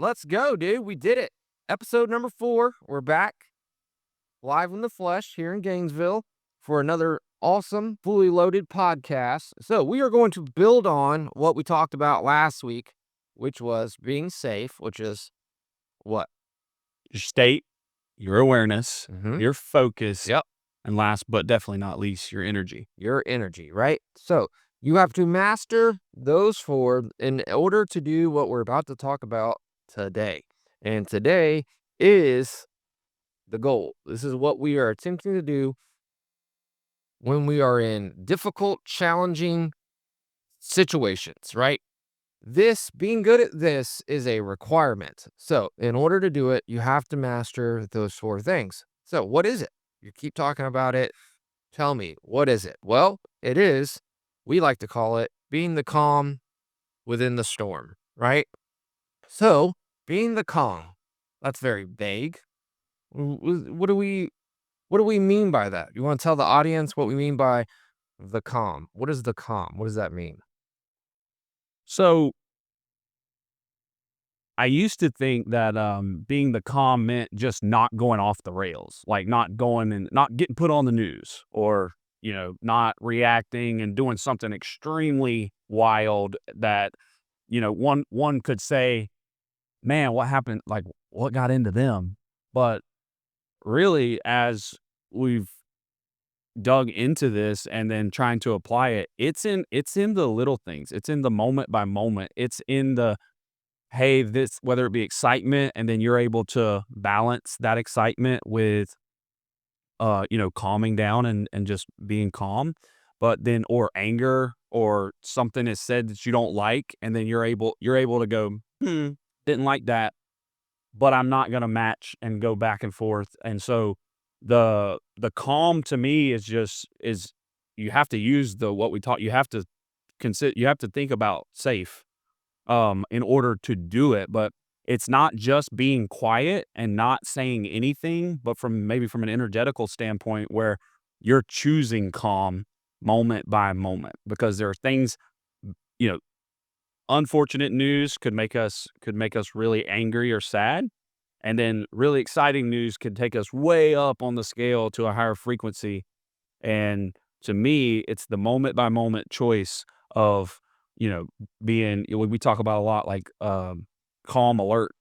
Let's go, dude. We did it. Episode number 4. We're back live in the flesh here in Gainesville for another awesome, fully loaded podcast. So, we are going to build on what we talked about last week, which was being safe, which is what? Your state, your awareness, Mm-hmm. your focus, Yep. and last but definitely not least, your energy. Your energy, right? So, you have to master those 4 in order to do what we're about to talk about today. And today is the goal. This is what we are attempting to do when we are in difficult, challenging situations, right? This, being good at this, is a requirement. So, in order to do it, you have to master those 4 things. So, what is it? You keep talking about it. Tell me, what is it? Well, it is, we like to call it being the calm within the storm, right? So, being the calm, that's very vague. What do we mean by that? You want to tell the audience what we mean by the calm? What is the calm? What does that mean? So I used to think that being the calm meant just not going off the rails, like not going and not getting put on the news or, not reacting and doing something extremely wild that, one could say, man, what happened? Like, what got into them? But really, as we've dug into this and then trying to apply it, it's in the little things. It's in the moment by moment. It's in the, hey, this, whether it be excitement, and then you're able to balance that excitement with calming down and just being calm. But then, or anger, or something is said that you don't like, and then you're able to go, didn't like that, but I'm not gonna match and go back and forth. And so the calm to me is you have to use the what we taught. You have to think about safe in order to do it. But it's not just being quiet and not saying anything, but from an energetical standpoint where you're choosing calm moment by moment, because there are things, you know, unfortunate news could make us really angry or sad. And then really exciting news could take us way up on the scale to a higher frequency. And to me, it's the moment by moment choice of, you know, being, we talk about a lot, like calm alert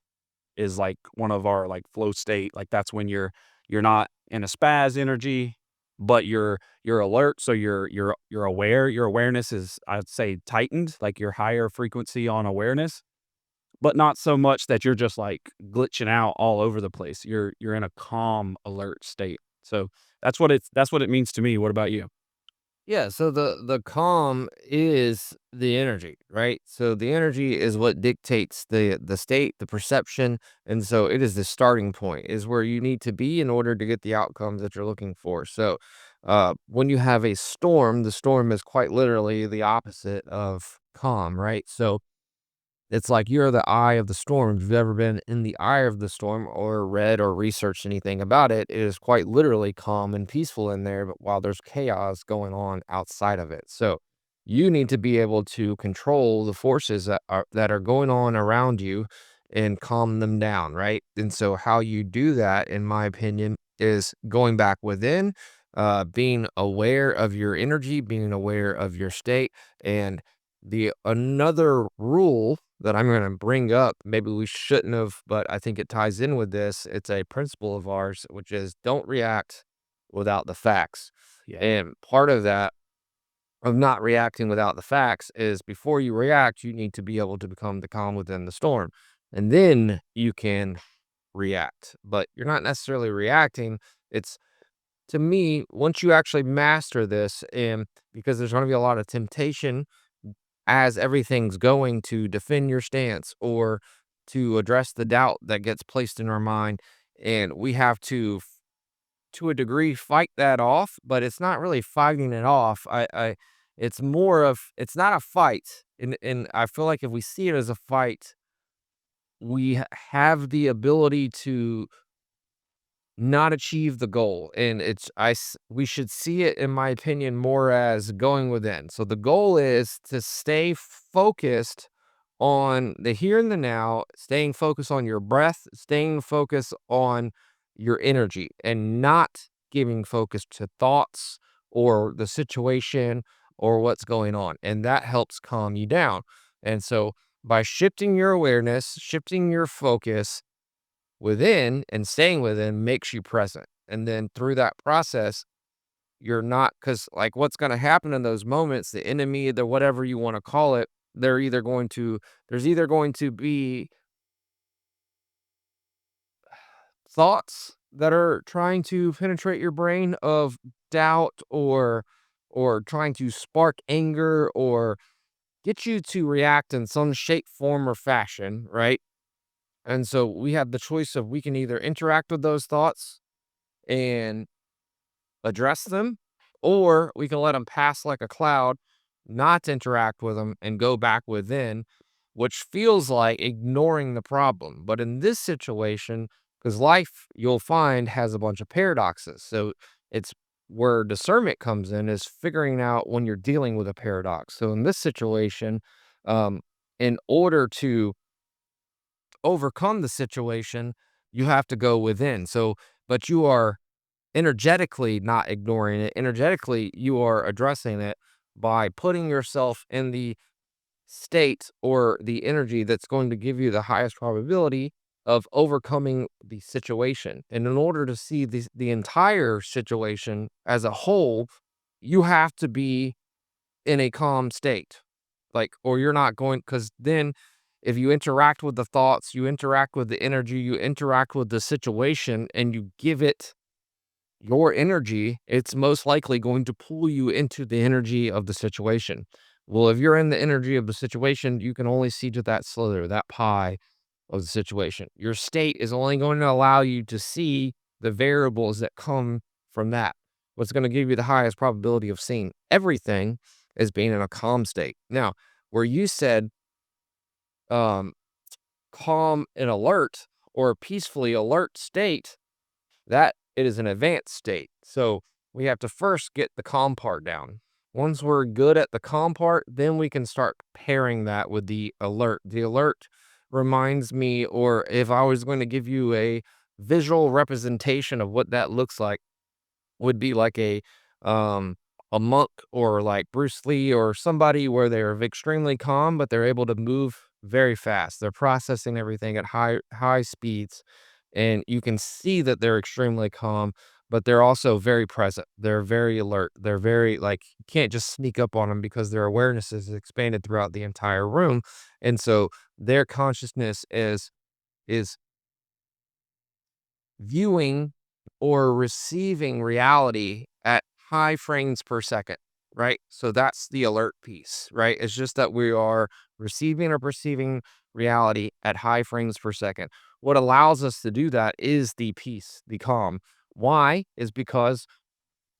is like one of our like flow state. Like that's when you're not in a spaz energy, but you're alert. So you're aware. Your awareness is, I'd say, tightened, like your higher frequency on awareness, but not so much that you're just like glitching out all over the place. You're in a calm alert state. So that's what it means to me. What about you? Yeah, so the calm is the energy, right? So the energy is what dictates the state, the perception, and so it is the starting point, is where you need to be in order to get the outcomes that you're looking for. So, when you have a storm, the storm is quite literally the opposite of calm, right? So it's like you're the eye of the storm. If you've ever been in the eye of the storm or read or researched anything about it, it is quite literally calm and peaceful in there, but while there's chaos going on outside of it. So you need to be able to control the forces that are going on around you and calm them down, right? And so how you do that, in my opinion, is going back within, being aware of your energy, being aware of your state, and the another rule that I'm gonna bring up, maybe we shouldn't have, but I think it ties in with this. It's a principle of ours, which is don't react without the facts. Yeah. And part of that, of not reacting without the facts, is before you react, you need to be able to become the calm within the storm. And then you can react. But you're not necessarily reacting. It's, to me, once you actually master this, and because there's going to be a lot of temptation as everything's going, to defend your stance or to address the doubt that gets placed in our mind. And we have to a degree, fight that off, but it's not really fighting it off. It's more of, it's not a fight. And I feel like if we see it as a fight, we have the ability to not achieve the goal. And we should see it, in my opinion, more as going within. So the goal is to stay focused on the here and the now, staying focused on your breath, staying focused on your energy, and not giving focus to thoughts or the situation or what's going on. And that helps calm you down. And so by shifting your awareness, shifting your focus within and staying within makes you present. And then through that process, you're not, because like what's going to happen in those moments, the enemy, the whatever you want to call it, they're either going to, there's either going to be thoughts that are trying to penetrate your brain of doubt or trying to spark anger or get you to react in some shape, form, or fashion, right? And so we have the choice of we can either interact with those thoughts and address them, or we can let them pass like a cloud, not interact with them, and go back within, which feels like ignoring the problem. But in this situation, because life you'll find has a bunch of paradoxes. So it's where discernment comes in is figuring out when you're dealing with a paradox. So in this situation, um, in order to overcome the situation, you have to go within. So, but you are energetically not ignoring it. Energetically, you are addressing it by putting yourself in the state or the energy that's going to give you the highest probability of overcoming the situation. And in order to see the entire situation as a whole, you have to be in a calm state. Like, or you're not going, because then if you interact with the thoughts, you interact with the energy, you interact with the situation, and you give it your energy, it's most likely going to pull you into the energy of the situation. Well, if you're in the energy of the situation, you can only see to that slither, that pie of the situation. Your state is only going to allow you to see the variables that come from that. What's going to give you the highest probability of seeing everything is being in a calm state. Now, where you said um, calm and alert or peacefully alert state, that it is an advanced state. So we have to first get the calm part down. Once we're good at the calm part, then we can start pairing that with the alert. The alert reminds me, or if I was going to give you a visual representation of what that looks like, would be like um a monk or like Bruce Lee or somebody where they're extremely calm, but they're able to move very fast. They're processing everything at high speeds, and you can see that they're extremely calm, but they're also very present. They're very alert. They're very like you can't just sneak up on them because their awareness is expanded throughout the entire room, and so their consciousness is viewing or receiving reality at high frames per second, right? So that's the alert piece, right? It's just that we are receiving or perceiving reality at high frames per second. What allows us to do that is the peace, the calm. Why? Is because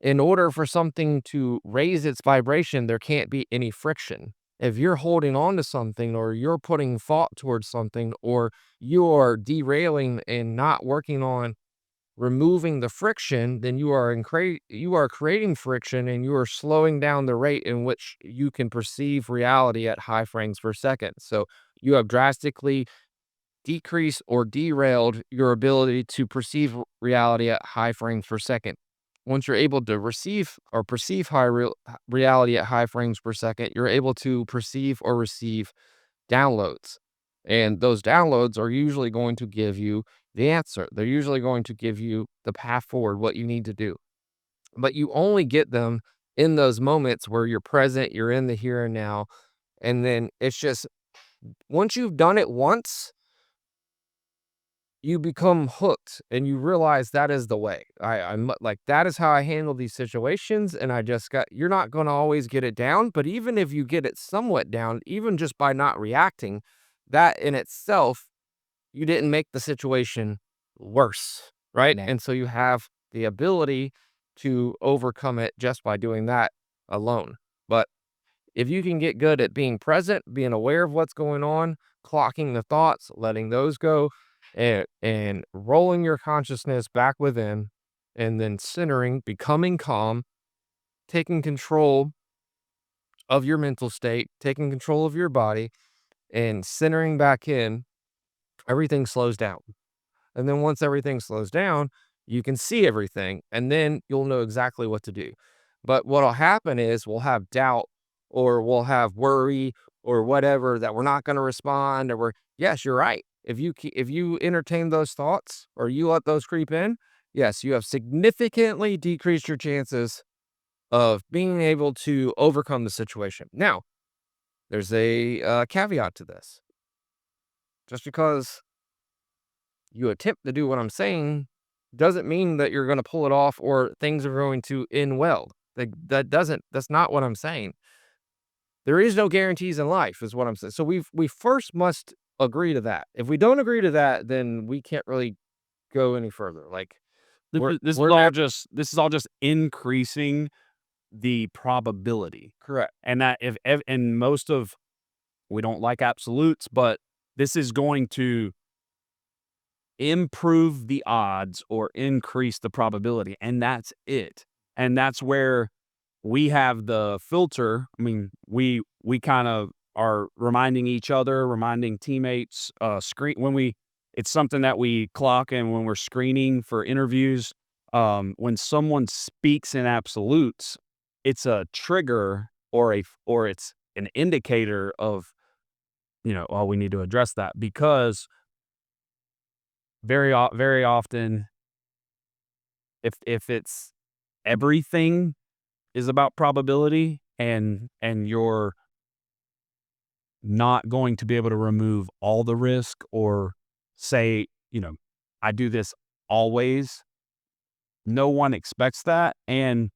in order for something to raise its vibration, there can't be any friction. If you're holding on to something or you're putting thought towards something or you are derailing and not working on removing the friction, then you are creating friction and you are slowing down the rate in which you can perceive reality at high frames per second. So you have drastically decreased or derailed your ability to perceive reality at high frames per second. Once you're able to receive or perceive reality at high frames per second, you're able to perceive or receive downloads. And those downloads are usually going to give you the answer. They're usually going to give you the path forward, what you need to do. But you only get them in those moments where you're present, you're in the here and now. And then it's just once you've done it once, you become hooked and you realize that is the way. I'm like, that is how I handle these situations. And I just got, you're not going to always get it down. But even if you get it somewhat down, even just by not reacting, that in itself you didn't make the situation worse, right? Nah. And so you have the ability to overcome it just by doing that alone. But if you can get good at being present, being aware of what's going on, clocking the thoughts, letting those go, and rolling your consciousness back within, and then centering, becoming calm, taking control of your mental state, taking control of your body, and centering back in, everything slows down. And then once everything slows down, you can see everything and then you'll know exactly what to do. But what'll happen is we'll have doubt or we'll have worry or whatever that we're not going to respond or we're yes, you're right. If you entertain those thoughts or you let those creep in, yes, you have significantly decreased your chances of being able to overcome the situation. Now, there's a caveat to this. Just because you attempt to do what I'm saying doesn't mean that you're going to pull it off or things are going to end well. That's not what I'm saying. There is no guarantees in life is what I'm saying. So we first must agree to that. If we don't agree to that, then we can't really go any further. Like we're never This is all just increasing the probability. correct. And that if and most of we don't like absolutes, but this is going to improve the odds or increase the probability, and that's it. And that's where we have the filter. I mean, we kind of are reminding each other, reminding teammates, screen when we it's something that we clock and when we're screening for interviews, when someone speaks in absolutes, it's a trigger or it's an indicator of, oh, we need to address that because very often if it's everything is about probability and you're not going to be able to remove all the risk or say, I do this always. No one expects that. And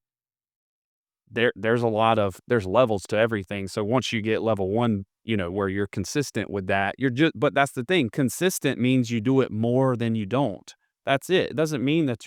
there's levels to everything. So once you get level one, where you're consistent with that, but that's the thing. Consistent means you do it more than you don't. That's it. It doesn't mean that